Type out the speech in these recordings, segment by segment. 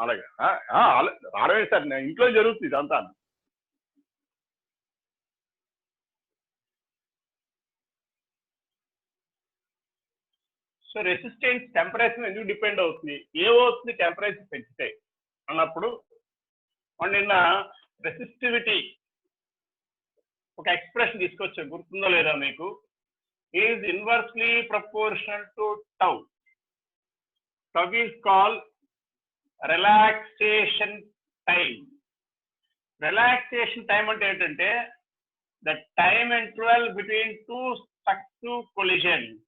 అలాగే రావే సార్, ఇంట్లో జరుగుతుంది ఇదంతా. సో రెసిస్టెన్స్ టెంపరేచర్ ఎందుకు డిపెండ్ అవుతుంది, ఏమవుతుంది టెంపరేచర్ పెంచితే అన్నప్పుడు మనం నిన్న రెసిస్టివిటీ ఒక ఎక్స్ప్రెషన్ తీసుకొచ్చాం, గుర్తుందో లేదా మీకు? Is inversely proportional to tau. Tau is called relaxation time. Relaxation time అంటే ఏంటంటే the time interval between two successive collisions.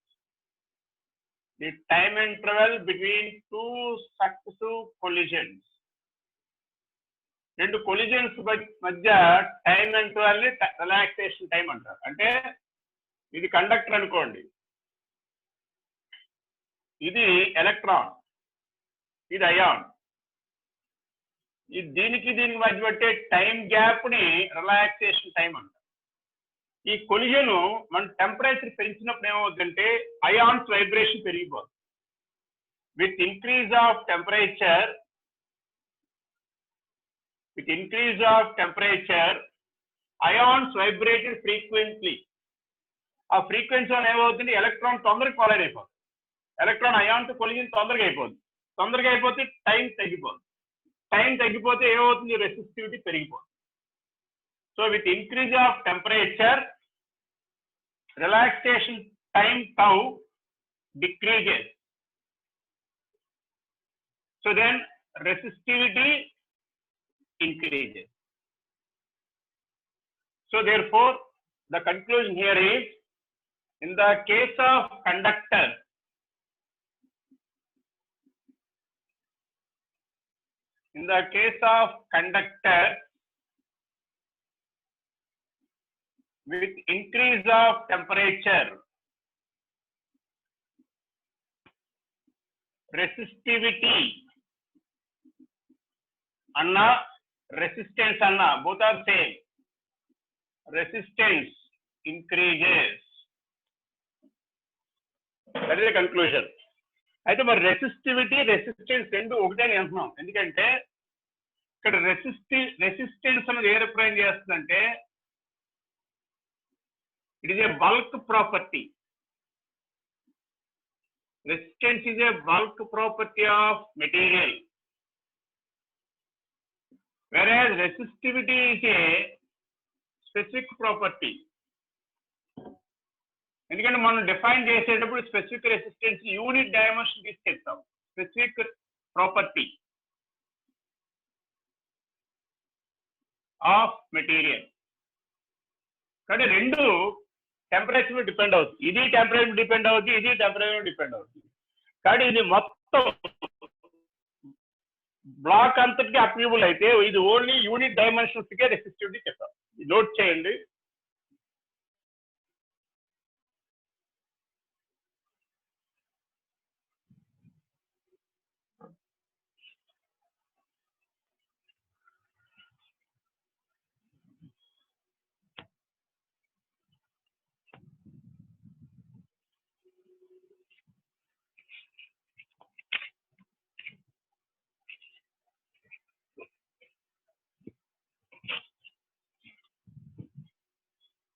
The time interval between two successive collisions. రెండు కొలిజన్స్ మధ్య టైం ఇంటర్వల్ ని రిలాక్సేషన్ టైం అంటారు. అంటే ఇది conductor అనుకోండి, ఇది ఎలక్ట్రాన్, ఇది అయాన్. దీనికి మధ్య పెట్టే టైం గ్యాప్ ని రిలాక్సేషన్ టైం అంటారు. ఈ కొలిజన్ మన టెంపరేచర్ పెంచినప్పుడు ఏమవుతుందంటే అయాన్స్ వైబ్రేషన్ పెరిగిపోతుంది. With increase of temperature ions vibrated frequently. ఆ ఫ్రీక్వెన్సీ ఏమవుతుంది, ఎలక్ట్రాన్ తొందరగా కొలైడ్ అయిపోతుంది. ఎలక్ట్రాన్ అయాన్ తో కొలిజన్ తొందరగా అయిపోతుంది. తొందరగా అయిపోతే టైం తగ్గిపోతుంది. టైం తగ్గిపోతే ఏమవుతుంది, రెసిస్టివిటీ పెరిగిపోతుంది. So with increase of temperature, relaxation time tau decreases. So then resistivity increases. So therefore the conclusion here is, in the case of conductor, with increase of temperature, resistivity anna, resistance anna, both are same. Resistance increases. That is the conclusion. అయితే మరి resistance రెండు ఒకటే అని అంటున్నాం. ఎందుకంటే ఇక్కడ resistance అనేది ఏ represent చేస్తుందంటే, it is a bulk property. Resistance is a bulk property of material, whereas resistivity is a specific property. ఎందుకంటే మనం డిఫైన్ చేసేటప్పుడు స్పెసిఫిక్ రెసిస్టెన్స్ యూనిట్ డైమెన్షన్ తీసుకెళ్తాం. Specific property of material. కానీ రెండు టెంపరేచర్ డిపెండ్ అవుతుంది. ఇది టెంపరేచర్ డిపెండ్ అవుతుంది, ఇది టెంపరేచర్ డిపెండ్ అవుతుంది. కానీ ఇది మొత్తం బ్లాక్ అంతటికి అప్లికబుల్ అయితే ఇది ఓన్లీ యూనిట్ డైమెన్షన్స్ కే రెసిస్టివిటీ చెప్తాం. నోట్ చేయండి.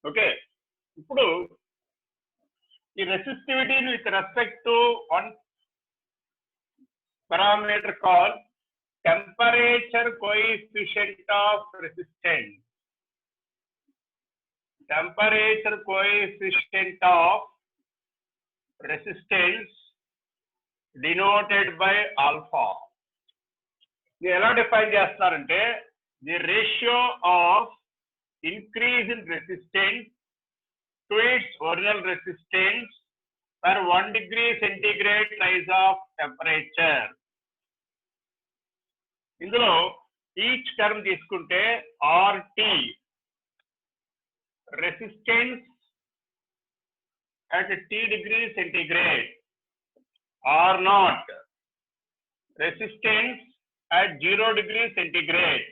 ఓకే, ఇప్పుడు ఈ రెసిస్టివిటీని with respect to one parameter call temperature coefficient of resistance. Temperature coefficient of resistance denoted by alpha. ఇది ఎలా డిఫైన్ చేస్తారంటే, the ratio of increase in resistance to its original resistance per 1 degree centigrade rise of temperature. ఇందులో each term తీసుకుంటే RT resistance at T degree centigrade, R0 resistance at 0 degree centigrade,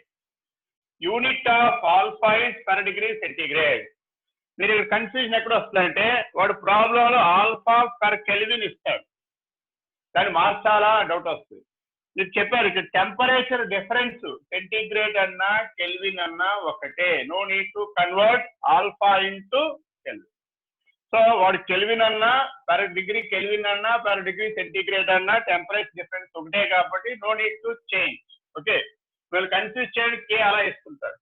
unit of alpha is per degree centigrade. మీరు confusion ఎక్కడ వస్తుందంటే, వాడు ప్రాబ్లంలో alpha per kelvin ఇస్తాడు, దాన్ని మార్చాలా doubt వస్తుంది. మీరు చెప్పారు ఇక్కడ టెంపరేచర్ డిఫరెన్స్ సెంటిగ్రేడ్ అన్నా కెల్విన్ అన్నా ఒకటే, no need to convert alpha into kelvin. So వాడు కెల్విన్ అన్నా పర్ డిగ్రీ కెల్విన్ అన్నా పర్ డిగ్రీ సెంటిగ్రేడ్ అన్నా టెంపరేచర్ డిఫరెన్స్ ఒకటే కాబట్టి no need to change. Okay, వీళ్ళు కన్ఫ్యూజ్ చేయడానికి కే అలా ఇస్తుంటారు.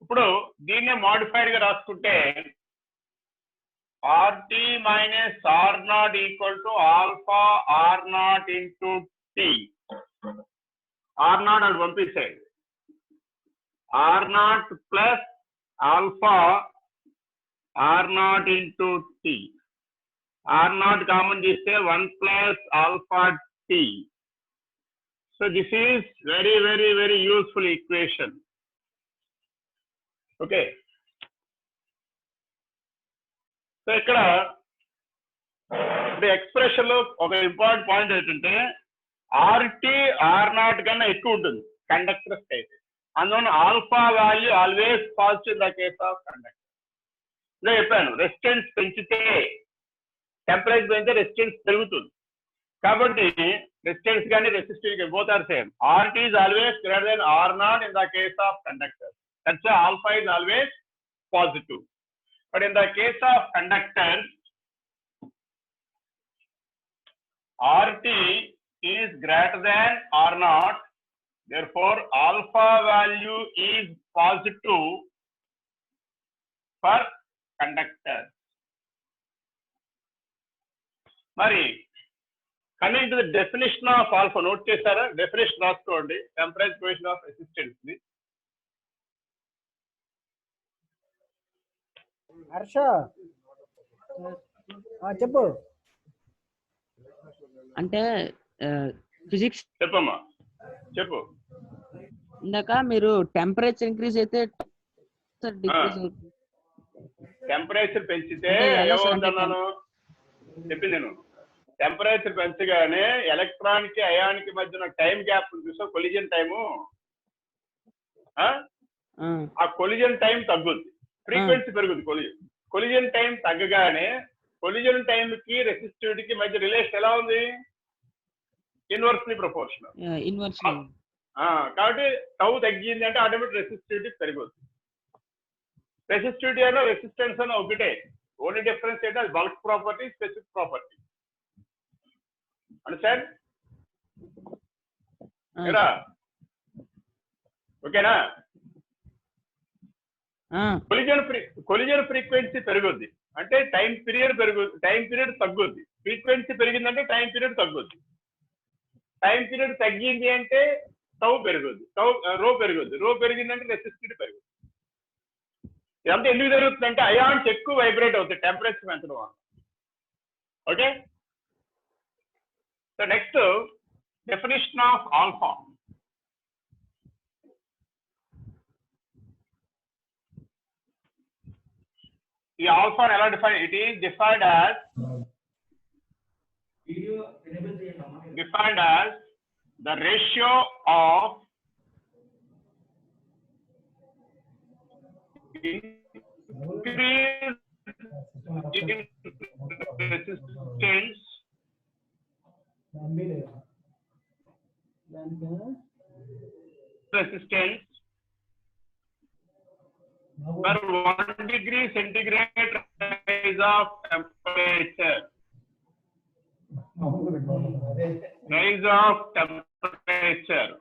ఇప్పుడు దీన్నే మాడిఫైడ్ గా రాసుకుంటే RT minus R0 equal to alpha R0 into T. R0 at one piece side. R0 plus alpha R0 into T. R0 common this say 1 plus alpha T. So this is very useful equation. Okay. So ఇక్కడ expression లో ఒక important point ఏంటంటే RT R0 కన్నా ఎక్కువ ఉంటుంది conductors అయితే, అందువల్ల alpha value always positive in the case of conductor. ఇలా చెప్పాను, రెసిస్టెన్స్ పెంచితే టెంపరేచర్ పెంచితే రెసిస్టెన్స్ పెరుగుతుంది కాబట్టి రెసిస్టెన్స్ కానీ resistivity both are same. RT is always greater than R0 in the case of conductor. That's why alpha is always positive. But in the case of conductors, RT is greater than R0. Therefore, alpha value is positive for conductors. Mari, coming to the definition of alpha, note chesara definition raskondi, temperature equation of resistance. Harsha చెప్పు. అంటే physics చెప్పమ్మా, చెప్పు. ఇందాక మీరు temperature increase అయితే temperature పెంచితే ఏమవుతున్నాను చెప్పింది నేను. టెంపరేచర్ పెంచగానే ఎలక్ట్రాన్ కి అయాన్ కి మధ్య టైం గ్యాప్ చూసా, కొలిజన్ టైము, ఆ కొలిజన్ టైం తగ్గుద్ది, ఫ్రీక్వెన్సీ పెరుగుద్ది. కొలిజన్ టైం తగ్గగానే కొలిజన్ టైం కి రెసిస్టివిటీకి మధ్య రిలేషన్ ఎలా ఉంది? Inversely proportional. కాబట్టి టౌ తగ్గింది అంటే ఆటోమేటిక్ రెసిస్టివిటీ పెరుగుద్ది. రెసిస్టివిటీ అన్న రెసిస్టెన్స్ అన్న ఒకటే, ఓన్లీ డిఫరెన్స్ ఏంటంటే అది bulk property, specific property. Understand? ఓకేనా? కొలిజన్ ఫ్రీక్వెన్సీ పెరుగుద్ది అంటే టైం పీరియడ్ తగ్గుద్ది. ఫ్రీక్వెన్సీ పెరిగిందంటే టైం పీరియడ్ తగ్గుద్ది. టైం పీరియడ్ తగ్గింది అంటే టౌ పెరుగుద్ది, రో పెరుగుద్ది, రో పెరిగిందంటే రెసిస్టివిటీ పెరుగుద్ది. ఇదంతా ఎందుకు జరుగుతుందంటే అయాన్స్ ఎక్కువ వైబ్రేట్ అవుతాయి టెంపరేచర్ పెంచడం వల్ల. Okay, so next definition of alpha. The alpha ఎలా define? It is defined as the ratio of increase in resistance per 1 degree centigrade rise of temperature. Rise of temperature.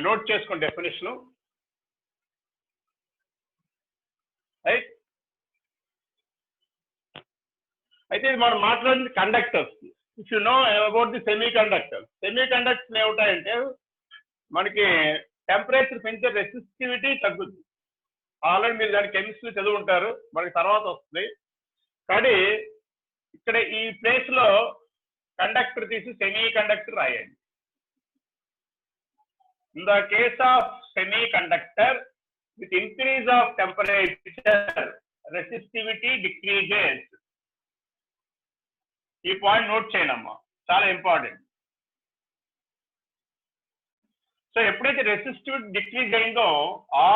Note చేసుకోండి definition. Right, అయితే మనం మాట్లాడింది conductors. If you know about the semi conductors ఏమిటాయంటే మనకి temperature పెంచే resistivity తగ్గుద్ది. Already మీరు దాని కెమిస్ట్రీ చదువు ఉంటారు, మనకి తర్వాత వస్తుంది. కానీ ఇక్కడ ఈ ప్లేస్ లో కండక్టర్ తీసి సెమీ కండక్టర్ రాయండి. In the case of semi conductor with increase of temperature resistivity decreases. ఈ పాయింట్ నోట్ చేయనమ్మా, చాలా ఇంపార్టెంట్. సో ఎప్పుడైతే రెసిస్టివిటీ డిక్రీజ్ అయిందో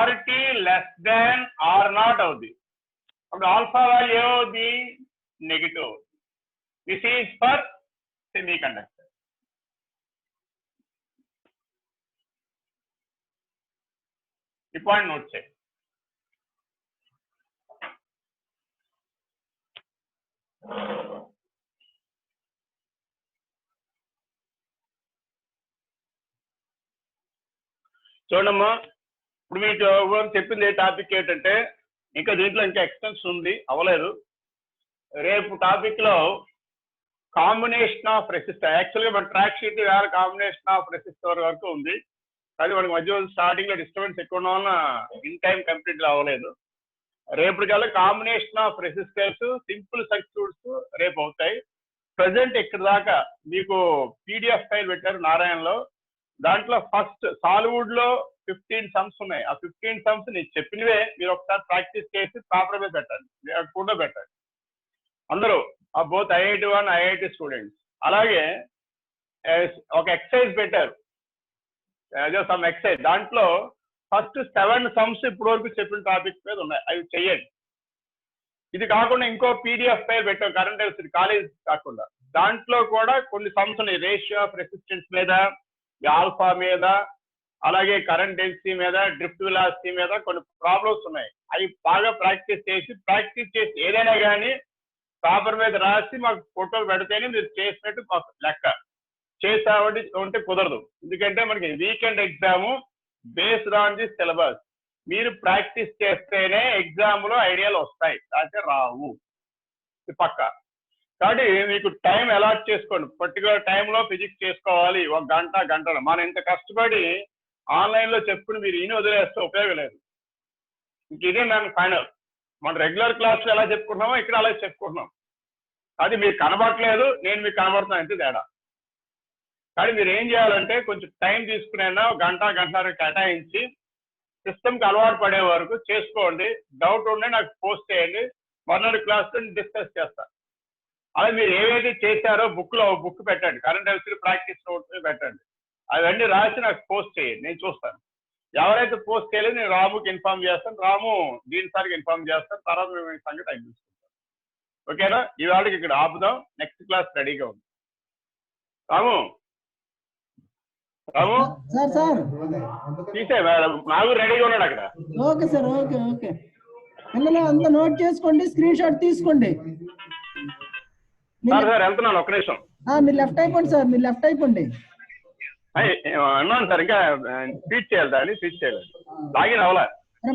RT లెస్ దాన్ R0 అవుద్ది. అప్పుడు ఆల్ఫా వాల్యూ ఏమవుద్ది? Negative. This is for semiconductor. ఈ point note చేయండి. చూడమ్మా, ఇప్పుడు మీకు చెప్పింది టాపిక్ ఏంటంటే, ఇంకా దీంట్లో ఇంకా ఎక్స్టెన్షన్ ఉంది, అవ్వలేదు. రేపు టాపిక్ లో కాంబినేషన్ ఆఫ్ రెసిస్టర్, యాక్చువల్గా మన ట్రాక్ షీట్ వేరే కాంబినేషన్ ఆఫ్ రెసిస్టర్ వరకు ఉంది. అది మనకి మధ్య స్టార్టింగ్ లో డిస్టర్బెన్స్ ఎక్కువ ఉన్న వల్ల ఇన్ టైం కంప్లీట్ అవ్వలేదు. రేపటికల్లా combination of resistors, simple circuits రేపు అవుతాయి. ప్రజెంట్ ఇక్కడ దాకా మీకు పీడిఎఫ్ ఫైల్ పెట్టారు నారాయణలో. దాంట్లో ఫస్ట్ సాలివుడ్ లో 15 సమ్స్ ఉన్నాయి. ఆ 15 సమ్స్ నేను చెప్పినవే మీరు ఒకసారి ప్రాక్టీస్ చేసి ప్రాపర్ గా పెట్టండి, కూడా పెట్టండి అందరూ, బోత్ IIT 1 IIT స్టూడెంట్స్. అలాగే ఒక ఎక్సర్సైజ్ పెట్టారు, సమ్ ఎక్సర్సైజ్. దాంట్లో ఫస్ట్ 7 సమ్స్ ఇప్పటి వరకు చెప్పిన టాపిక్ మీద ఉన్నాయి, అవి చెయ్యండి. ఇది కాకుండా ఇంకో పీడిఎఫ్ ఫైల్ పెట్టాం కరెంట్ అఫైర్స్ కాలేజ్ కాకుండా, దాంట్లో కూడా కొన్ని సమ్స్ ఉన్నాయి. రేషియో ఆఫ్ రెసిస్టెన్స్ మీద, ఆల్ఫా మీద, అలాగే కరెంట్ డెన్సిటీ మీద, డ్రిఫ్ట్ వెలాసిటీ మీద కొన్ని ప్రాబ్లమ్స్ ఉన్నాయి. అవి బాగా ప్రాక్టీస్ చేసి ఏదైనా కానీ పేపర్ మీద రాసి మాకు ఫోటోలు పెడితేనే మీరు చేసినట్టు మాకు లెక్క. చేసావంటే ఉంటే కుదరదు, ఎందుకంటే మనకి weekend exam based on the syllabus. మీరు ప్రాక్టీస్ చేస్తేనే ఎగ్జామ్ లో ఐడియాలు వస్తాయి, అయితే రావు, ఇది పక్కా. కాబట్టి మీకు టైం అలాట్ చేసుకోండి, పర్టికులర్ టైంలో ఫిజిక్స్ చేసుకోవాలి. 1 గంటలు మనం ఇంత కష్టపడి ఆన్లైన్ లో చెప్పుకుని మీరు ఈయన వదిలేస్తే ఉపయోగం లేదు. ఇంక ఇదే నేను ఫైనల్. మన రెగ్యులర్ క్లాస్ లో ఎలా చెప్పుకుంటున్నామో ఇక్కడ అలా చెప్పుకుంటున్నాం. అది మీరు కనబడట్లేదు, నేను మీకు కనబడుతున్నాను, అంతే తేడా. కానీ మీరు ఏం చేయాలంటే కొంచెం టైం తీసుకునేనా, 1 గంటన్నర కేటాయించి సిస్టమ్కి అలవాటు పడే వరకు చేసుకోండి. డౌట్ ఉంటే నాకు పోస్ట్ చేయండి, మర్నాడు క్లాస్ డిస్కస్ చేస్తాను. అలా మీరు ఏవైతే చేశారో బుక్ పెట్టండి, కరెంట్ అఫైర్స్ ప్రాక్టీస్ నోట్స్ పెట్టండి. అవన్నీ రాసి నాకు పోస్ట్ చేయండి, నేను చూస్తాను. ఎవరైతే పోస్ట్ చేయలేదు నేను రాముకి ఇన్ఫార్మ్ చేస్తాను, రాము దీని సార్కి ఇన్ఫార్మ్ చేస్తాను, తర్వాత మేము ఈ సంగతి టైం చూసుకుంటాం. ఓకేనా? ఇవాళకి ఇక్కడ ఆపుదాం, నెక్స్ట్ క్లాస్ రెడీగా ఉంది. రాము తీసే, నాకు రెడీగా ఉన్నాడు అక్కడ. Okay sir, okay okay. పిల్లలు అంతా నోట్ చేసుకోండి, స్క్రీన్ షాట్ తీసుకోండి. సార్ వెళ్తున్నాను, ఒక్క నిమిషం. మీరు లెఫ్ట్ అయిపోండి సార్, మీరు లెఫ్ట్ అయిపోండి. అన్నాను సార్, ఇంకా స్పీచ్ చేయాలి, దాన్ని స్పీచ్ చేయాలి, లాగిన్ అవ్వలే.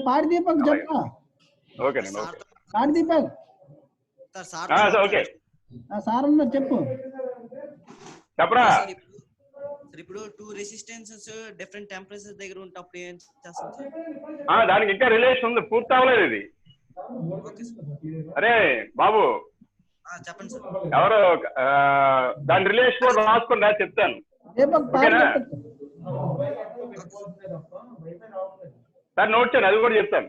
పాడి దీపక్ చెప్పా. ఓకేనండి, ఓకే. పాడి దీపక్ ఓకే సార్ అన్న చెప్పు, చెప్పరా. ఇప్పుడు 2 రెసిస్టెన్సెస్ డిఫరెంట్ టెంపరేచర్ దగ్గర ఉన్నప్పుడు ఏం చేస్తాం సార్? దానికి ఇంకా రిలేషన్ ఉంది, పూర్తి అవ్వలేదు ఇది. అరే బాబు చెప్పండి సార్. ఎవరు దాని రిలేషన్ కూడా రాసుకుంటా, చెప్తాను. సార్ నోట్ చేయండి, అది కూడా చెప్తాను.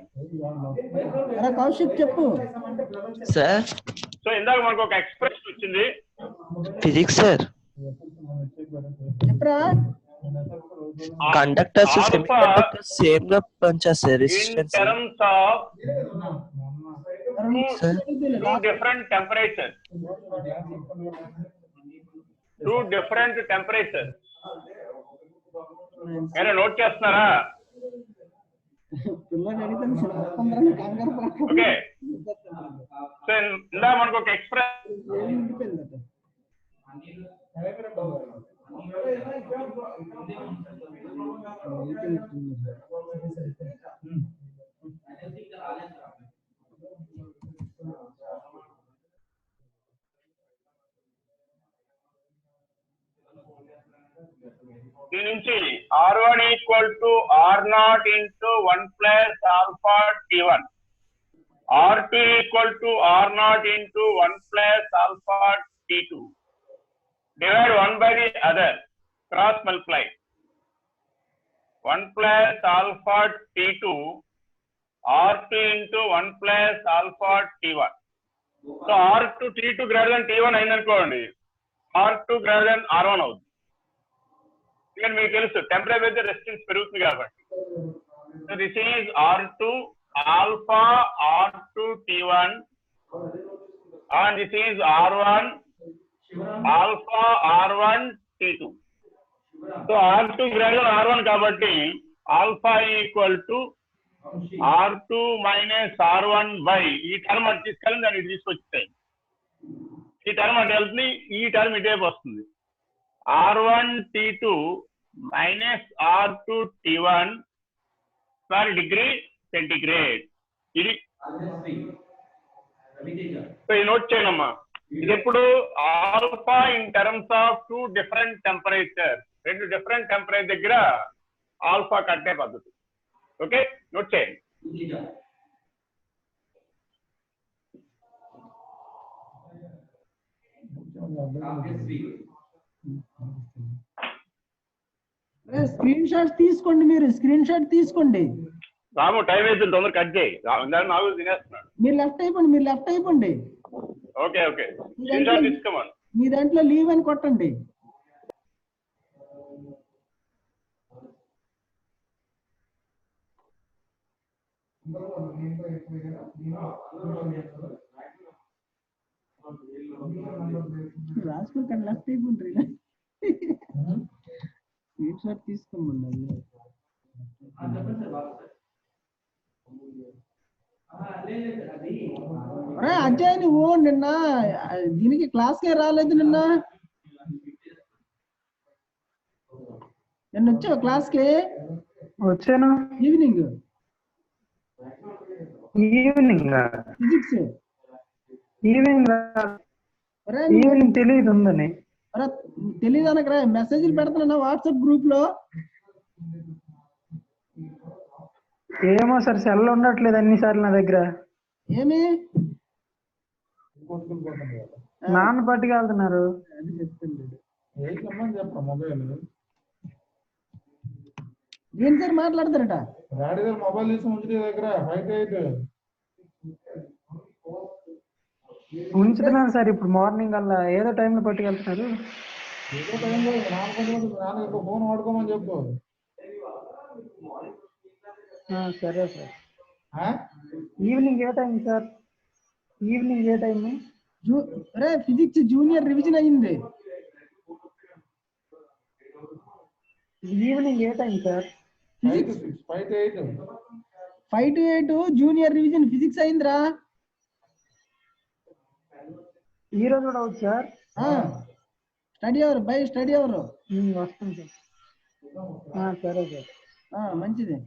కౌశిక్ చెప్పు సార్. సో ఇందాక మనకు ఒక ఎక్స్ప్రెషన్ వచ్చింది, physics sir. Conductors semiconductors same గా పనిచేస్తాయి. Resistance in terms of two different temperatures. ఏమైనా నోట్ చేస్తున్నారా? ఓకే. సో ఇందా మనకు ఒక ఎక్స్ప్రెస్ దీని నుంచి R1 equal to R0 into 1 plus alpha T1, R2 equal to R0 into 1 plus alpha T2, divide one by the other, cross multiply, 1 plus alpha T2 R2 into 1 plus alpha T1. So R2 T2 greater than T1 అయిందనుకోండి, R2 greater than R1 అవుతుంది. ఇక్కడ మీకు తెలుసు temperature resistance పెరుగుతుంది కాబట్టి. So this is R2 alpha R2 T1 and this is R1 alpha R1 T2. So R2 greater than R1 కాబట్టి alpha equal to R2 minus R1 by ఈ term అటు తీసుకెళ్ళి దాన్ని ఇటు తీసుకొచ్చాయి. ఈ టర్మ్ అటు వెళ్తుంది, ఈ టర్మ్ ఇటేపు వస్తుంది. R1 T2 minus R2 T1 per degree centigrade. ఇది నోట్ చేయనమ్మా. ఇది ఎప్పుడు alpha in terms of 2 different temperature, 2 different temperature దగ్గర ఆల్ఫా కట్టే పద్ధతి. ఓకే, నోట్ చేయండి. స్క్రీన్ షాట్ తీసుకోండి, మీరు స్క్రీన్ షాట్ తీసుకోండి. రాము టైం అవుతుంది, తొందర కట్ చేయి. నాకు తినేస్తున్నాడు. మీరు లెఫ్ట్ అయిపోండి, మీరు లెఫ్ట్ అయిపోండి. ఓకే ఓకే, స్క్రీన్ షాట్ తీసుకోమను. మీ దాంట్లో లీవ్ అని కొట్టండి. రాసుకుంటాను, లెఫ్ట్ అయిపోండి. Screen shot తీసుకోమన్నారు. అజయ్ నువ్వు నిన్న దీనికి క్లాస్ కే రాలేదు. నిన్న వచ్చావు క్లాస్ కి? వచ్చాను. ఈవినింగ్ ఫిజిక్స్ ఈవినింగ్ తెలియదు ఉందని. తెలీదు అనకరా, మెసేజ్లు పెడుతున్నా వాట్సాప్ గ్రూప్ లో. ఏమో సార్, సెల్ ఉండట్లేదు అన్నిసార్లు నా దగ్గర. ఏమి నాన్న పట్టుకెళ్తున్నారు. ఏం సార్ మాట్లాడతారట? మొబైల్ దగ్గర ఉంచుతున్నాను సార్. ఇప్పుడు మార్నింగ్ అలా ఏదో టైంలో పట్టుకెళ్తున్నారు. ఫోన్ వాడుకోమని చెప్పు. సరే సార్. ఈవినింగ్ ఏ టైం సార్? ఈవినింగ్ ఏ టైం? ఫిజిక్స్ జూనియర్ రివిజన్ అయ్యింది. ఈవినింగ్ ఏ time sir? 5 to 8 junior revision physics అయిందిరా. ఈ రోజు కూడా అవుతుంది sir. Study hour by study hour వస్తాను సార్. సరే సార్, మంచిది.